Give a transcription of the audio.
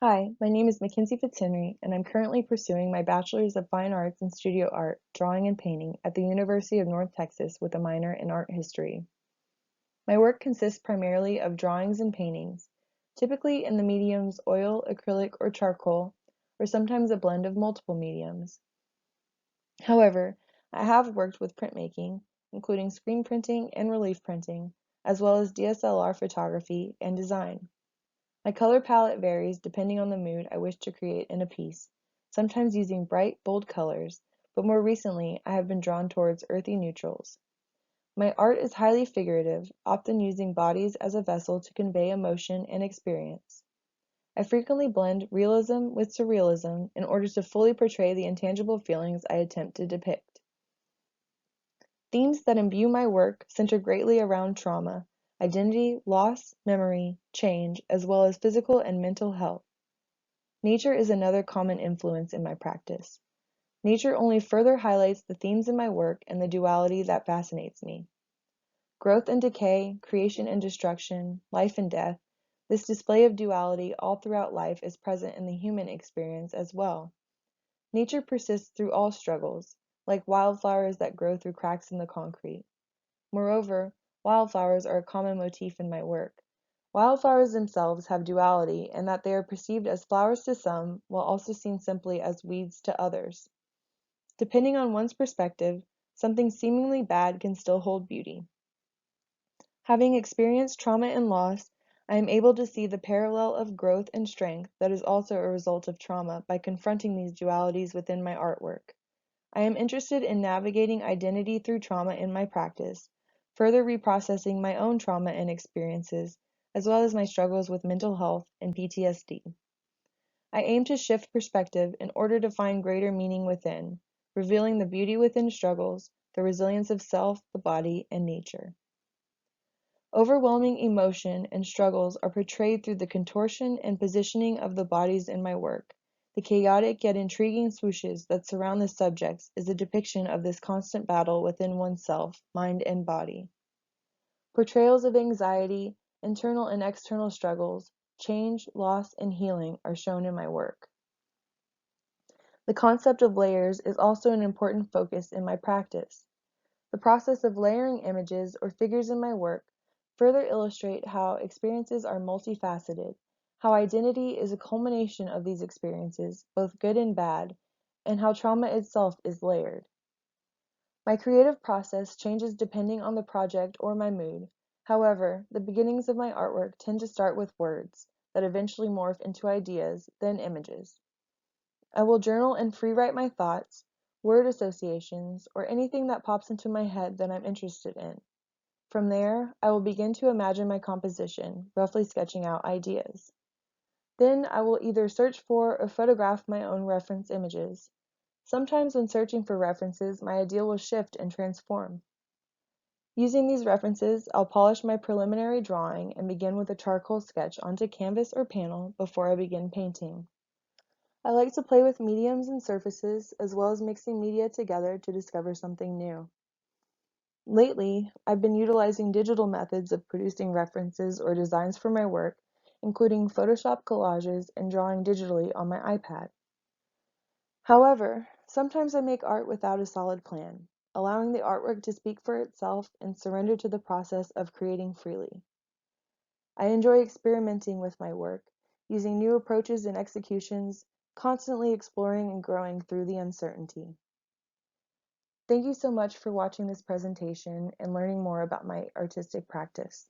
Hi, my name is McKenzie Fitzhenry, and I'm currently pursuing my Bachelor's of Fine Arts in Studio Art, Drawing and Painting at the University of North Texas with a minor in art history. My work consists primarily of drawings and paintings, typically in the mediums oil, acrylic, or charcoal, or sometimes a blend of multiple mediums. However, I have worked with printmaking, including screen printing and relief printing, as well as DSLR photography and design. My color palette varies depending on the mood I wish to create in a piece, sometimes using bright, bold colors, but more recently I have been drawn towards earthy neutrals. My art is highly figurative, often using bodies as a vessel to convey emotion and experience. I frequently blend realism with surrealism in order to fully portray the intangible feelings I attempt to depict. Themes that imbue my work center greatly around trauma, identity, loss, memory, change, as well as physical and mental health. Nature is another common influence in my practice. Nature only further highlights the themes in my work and the duality that fascinates me. Growth and decay, creation and destruction, life and death, this display of duality all throughout life is present in the human experience as well. Nature persists through all struggles, like wildflowers that grow through cracks in the concrete. Moreover, wildflowers are a common motif in my work. Wildflowers themselves have duality in that they are perceived as flowers to some, while also seen simply as weeds to others. Depending on one's perspective, something seemingly bad can still hold beauty. Having experienced trauma and loss, I am able to see the parallel of growth and strength that is also a result of trauma by confronting these dualities within my artwork. I am interested in navigating identity through trauma in my practice, further reprocessing my own trauma and experiences, as well as my struggles with mental health and PTSD. I aim to shift perspective in order to find greater meaning within, revealing the beauty within struggles, the resilience of self, the body, and nature. Overwhelming emotion and struggles are portrayed through the contortion and positioning of the bodies in my work. The chaotic yet intriguing swooshes that surround the subjects is a depiction of this constant battle within oneself, mind and body. Portrayals of anxiety, internal and external struggles, change, loss, and healing are shown in my work. The concept of layers is also an important focus in my practice. The process of layering images or figures in my work further illustrate how experiences are multifaceted, how identity is a culmination of these experiences, both good and bad, and how trauma itself is layered. My creative process changes depending on the project or my mood. However, the beginnings of my artwork tend to start with words that eventually morph into ideas, then images. I will journal and free write my thoughts, word associations, or anything that pops into my head that I'm interested in. From there, I will begin to imagine my composition, roughly sketching out ideas. Then I will either search for or photograph my own reference images. Sometimes when searching for references, my idea will shift and transform. Using these references, I'll polish my preliminary drawing and begin with a charcoal sketch onto canvas or panel before I begin painting. I like to play with mediums and surfaces, as well as mixing media together to discover something new. Lately, I've been utilizing digital methods of producing references or designs for my work, including Photoshop collages and drawing digitally on my iPad. However, sometimes I make art without a solid plan, allowing the artwork to speak for itself and surrender to the process of creating freely. I enjoy experimenting with my work, using new approaches and executions, constantly exploring and growing through the uncertainty. Thank you so much for watching this presentation and learning more about my artistic practice.